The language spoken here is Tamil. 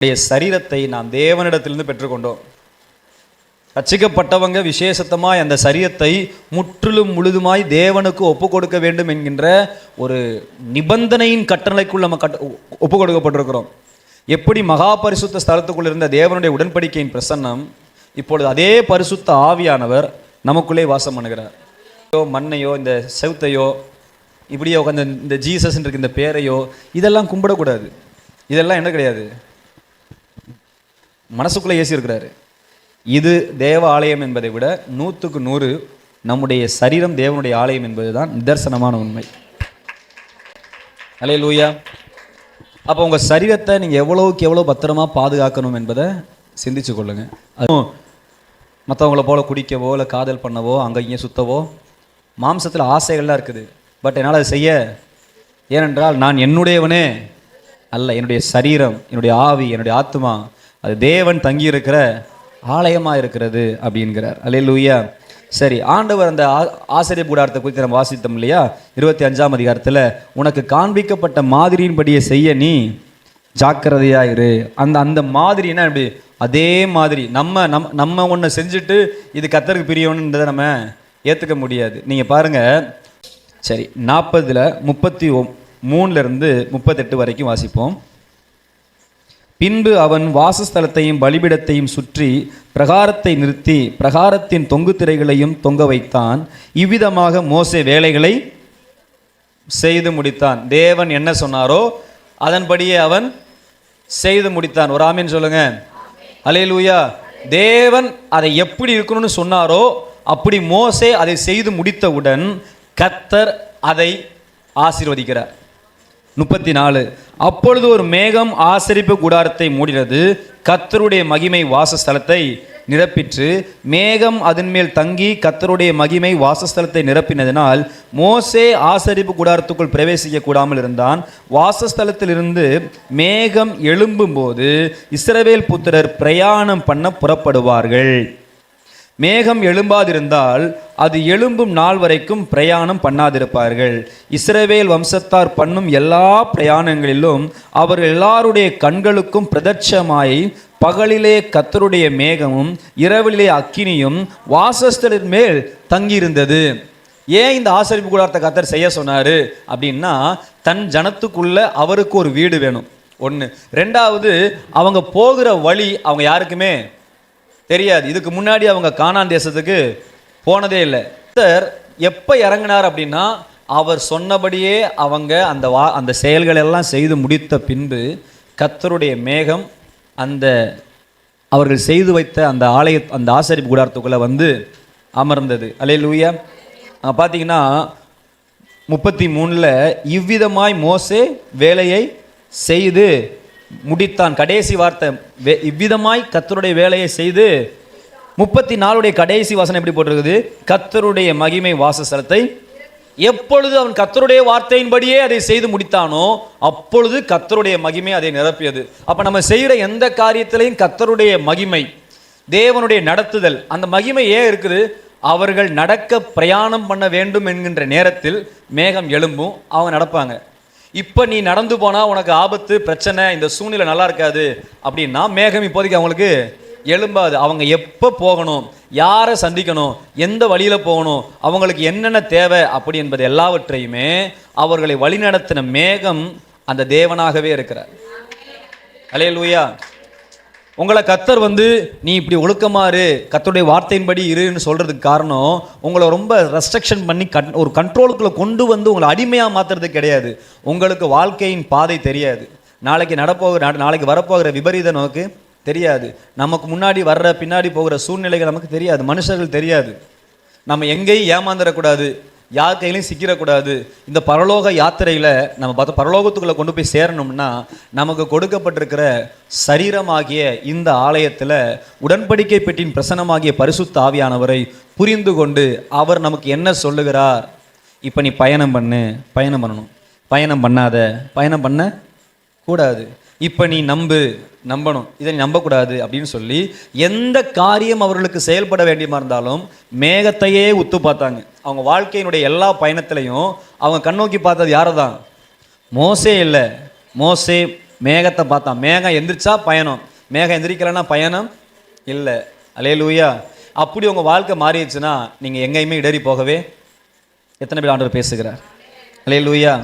சரீரத்தை நாம் தேவனிடத்திலிருந்து பெற்றுக்கொண்டோம். ரட்சிக்கப்பட்டவங்க விசேஷத்தமாய் அந்த சரீரத்தை முற்றிலும் முழுதுமாய் தேவனுக்கு ஒப்பு கொடுக்க வேண்டும் என்கின்ற ஒரு நிபந்தனையின் கட்டளைக்குள் நம்ம ஒப்பு கொடுக்கப்பட்டிருக்கிறோம். எப்படி மகா பரிசுத்த ஸ்தலத்துக்குள் இருந்த தேவனுடைய உடன்படிக்கையின் பிரசன்னம் இப்பொழுது அதே பரிசுத்த ஆவியானவர் நமக்குள்ளே வாசம் பண்ணுகிறார். மண்ணையோ இந்த செவுத்தையோ இப்படியோ உட்காந்து இந்த ஜீசஸ் இருக்கு இந்த பேரையோ இதெல்லாம் கும்பிடக்கூடாது. இதெல்லாம் என்ன கிடையாது, மனசுக்குள்ளே ஏசி இருக்கிறாரு. இது தேவ ஆலயம் என்பதை விட 100க்கு 100 நம்முடைய சரீரம் தேவனுடைய ஆலயம் என்பதுதான் நிதர்சனமான உண்மை. அல்லேலூயா. அப்போ உங்கள் சரீரத்தை நீங்கள் எவ்வளவுக்கு எவ்வளோ பத்திரமா பாதுகாக்கணும் என்பதை சிந்திச்சு கொள்ளுங்க. அதுவும் மற்றவங்கள போல குடிக்கவோ இல்லை காதல் பண்ணவோ அங்கே இங்கே சுத்தவோ மாம்சத்தில் ஆசைகள்லாம் இருக்குது. பட் என்னால் அதை செய்ய, ஏனென்றால் நான் என்னுடையவனே அல்ல, என்னுடைய சரீரம், என்னுடைய ஆவி, என்னுடைய ஆத்மா அது தேவன் தங்கியிருக்கிற ஆலயமாக இருக்கிறது அப்படிங்கிறார். அல்லேலூயா. சரி, ஆண்டவர் அந்த ஆசிரியர் கூடாரத்தை குறித்து நம்ம வாசித்தோம் இல்லையா? 25ஆம் அதிகாரத்தில் உனக்கு காண்பிக்கப்பட்ட மாதிரியின்படியே செய்ய நீ ஜாக்கிரதையாயிரு. அந்த மாதிரினா எப்படி, அதே மாதிரி நம்ம ஒன்று செஞ்சுட்டு இது கர்த்தருக்கு பிரியணுன்றதை நம்ம ஏற்றுக்க முடியாது. நீங்கள் பாருங்கள். சரி, 40ல் 33 38 வரைக்கும் வாசிப்போம். பின்பு அவன் வாசஸ்தலத்தையும் பலிபீடத்தையும் சுற்றி பிரகாரத்தை நிறுத்தி பிரகாரத்தின் தொங்கு திரைகளையும் தொங்க வைத்தான். இவ்விதமாக மோசே வேலைகளை செய்து முடித்தான். தேவன் என்ன சொன்னாரோ அதன்படியே அவன் செய்து முடித்தான். ஒரு ஆமீன் சொல்லுங்க. அல்லேலூயா. தேவன் அதை எப்படி இருக்கணும்னு சொன்னாரோ அப்படி மோசே அதை செய்து முடித்தவுடன் கர்த்தர் அதை ஆசீர்வதிக்கிறார். 34 அப்பொழுது ஒரு மேகம் ஆசரிப்பு கூடாரத்தை மூடினது. கர்த்தருடைய மகிமை வாசஸ்தலத்தை நிரப்பிற்று. மேகம் அதன் மேல் தங்கி கர்த்தருடைய மகிமை வாசஸ்தலத்தை நிரப்பினதினால் மோசே ஆசரிப்பு கூடாரத்துக்குள் பிரவேசிக்க கூடாமல் இருந்தான். வாசஸ்தலத்திலிருந்து மேகம் எழும்பும் போது இஸ்ரவேல் புத்திரர் பிரயாணம் பண்ண புறப்படுவார்கள். மேகம் எழும்பாதிருந்தால் அது எழும்பும் நாள் வரைக்கும் பிரயாணம் பண்ணாதிருப்பார்கள். இஸ்ரவேல் வம்சத்தார் பண்ணும் எல்லா பிரயாணங்களிலும் அவர்கள் எல்லாருடைய கண்களுக்கும் பிரதட்சமாய் பகலிலே கர்த்தருடைய மேகமும் இரவிலே அக்கினியும் வாசஸ்தலின் மேல் தங்கியிருந்தது. ஏன் இந்த ஆசரிப்பு கூடாரத்தை கர்த்தர் செய்ய சொன்னார் அப்படின்னா, தன் ஜனத்துக்குள்ள அவருக்கு ஒரு வீடு வேணும். ஒன்று. ரெண்டாவது, அவங்க போகிற வழி அவங்க யாருக்குமே தெரியாது. இதுக்கு முன்னாடி அவங்க கானான் தேசத்துக்கு போனதே இல்லை. கர்த்தர் எப்போ இறங்கினார் அப்படின்னா, அவர் சொன்னபடியே அவங்க அந்த செயல்கள் எல்லாம் செய்து முடித்த பின்பு கர்த்தருடைய மேகம் அந்த அவர்கள் செய்து வைத்த அந்த ஆசரிப்பு கூடாரத்துக்குள்ளே வந்து அமர்ந்தது. அல்லேலூயா. பார்த்தீங்கன்னா 33ல் இவ்விதமாய் மோசே வேலையை செய்து முடித்தான். கடைசி வார்த்தை இவ்விதமாய் கர்த்தருடைய வேலையை செய்து 34 கடைசி வாசனை எப்படி போட்டிருக்குது? கர்த்தருடைய மகிமை வாசஸ்தலத்தை. எப்பொழுது அவன் கர்த்தருடைய வார்த்தையின்படியே அதை செய்து முடித்தானோ அப்பொழுது கர்த்தருடைய மகிமை அதை நிரப்பியது. அப்ப நம்ம செய்கிற எந்த காரியத்திலையும் கர்த்தருடைய மகிமை, தேவனுடைய நடத்துதல், அந்த மகிமை ஏன் இருக்குது? அவர்கள் நடக்க பிரயாணம் பண்ண வேண்டும் என்கின்ற நேரத்தில் மேகம் எழும்பும், அவங்க நடப்பாங்க. இப்போ நீ நடந்து போனால் உனக்கு ஆபத்து, பிரச்சனை, இந்த சூழ்நிலை நல்லா இருக்காது அப்படின்னா மேகம் இப்போதைக்கு அவங்களுக்கு எழும்பாது. அவங்க எப்போ போகணும், யாரை சந்திக்கணும், எந்த வழியில் போகணும், அவங்களுக்கு என்னென்ன தேவை அப்படி என்பது எல்லாவற்றையுமே அவர்களை வழிநடத்தின மேகம் அந்த தேவனாகவே இருக்கிறார். அல்லேலூயா. உங்களை கர்த்தர் நீ இப்படி ஒழுக்கமாறு கர்த்தருடைய வார்த்தையின்படி இருன்னு சொல்கிறதுக்கு காரணம், உங்களை ரொம்ப ரெஸ்ட்ரிக்ஷன் பண்ணி ஒரு கண்ட்ரோலுக்குள்ளே கொண்டு உங்களை அடிமையாக மாற்றுறதுக்கு கிடையாது. உங்களுக்கு வாழ்க்கையின் பாதை தெரியாது. நாளைக்கு வரப்போகிற விபரீதம் நமக்கு தெரியாது. நமக்கு முன்னாடி பின்னாடி போகிற சூழ்நிலைகள் நமக்கு தெரியாது. மனுஷர்கள் தெரியாது. நம்ம எங்கேயும் ஏமாந்துடக்கூடாது, யார் கையிலையும் சிக்கிடக்கூடாது. இந்த பரலோக யாத்திரையில் நம்ம பரலோகத்துக்குள்ளே கொண்டு போய் சேரணும்னா நமக்கு கொடுக்கப்பட்டிருக்கிற சரீரமாகிய இந்த ஆலயத்தில் உடன்படிக்கை பெட்டியின் பிரசனமாகிய பரிசுத்த ஆவியானவரை புரிந்து கொண்டு அவர் நமக்கு என்ன சொல்லுகிறார். இப்போ நீ பயணம் பண்ணணும், பயணம் பண்ண கூடாது. இப்போ நீ நம்பணும், இதை நீ நம்பக்கூடாது அப்படின்னு சொல்லி எந்த காரியம் அவர்களுக்கு செயல்பட வேண்டியமா இருந்தாலும் மேகத்தையே உத்து பார்த்தாங்க. அவங்க வாழ்க்கையினுடைய எல்லா பயணத்திலையும் அவங்க கண்ணோக்கி பார்த்தது யாரை தான்? மோசே இல்லை. மோசே மேகத்தை பார்த்தான். மேகம் எந்திரிச்சா பயணம், மேகம் எந்திரிக்கலைன்னா பயணம் இல்லை. அல்லேலூயா. அப்படி உங்கள் வாழ்க்கை மாறிடுச்சுன்னா நீங்கள் எங்கேயுமே இடறி போகவே எத்தனை பேர் ஆண்டவர் பேசுகிறார். அல்லேலூயா.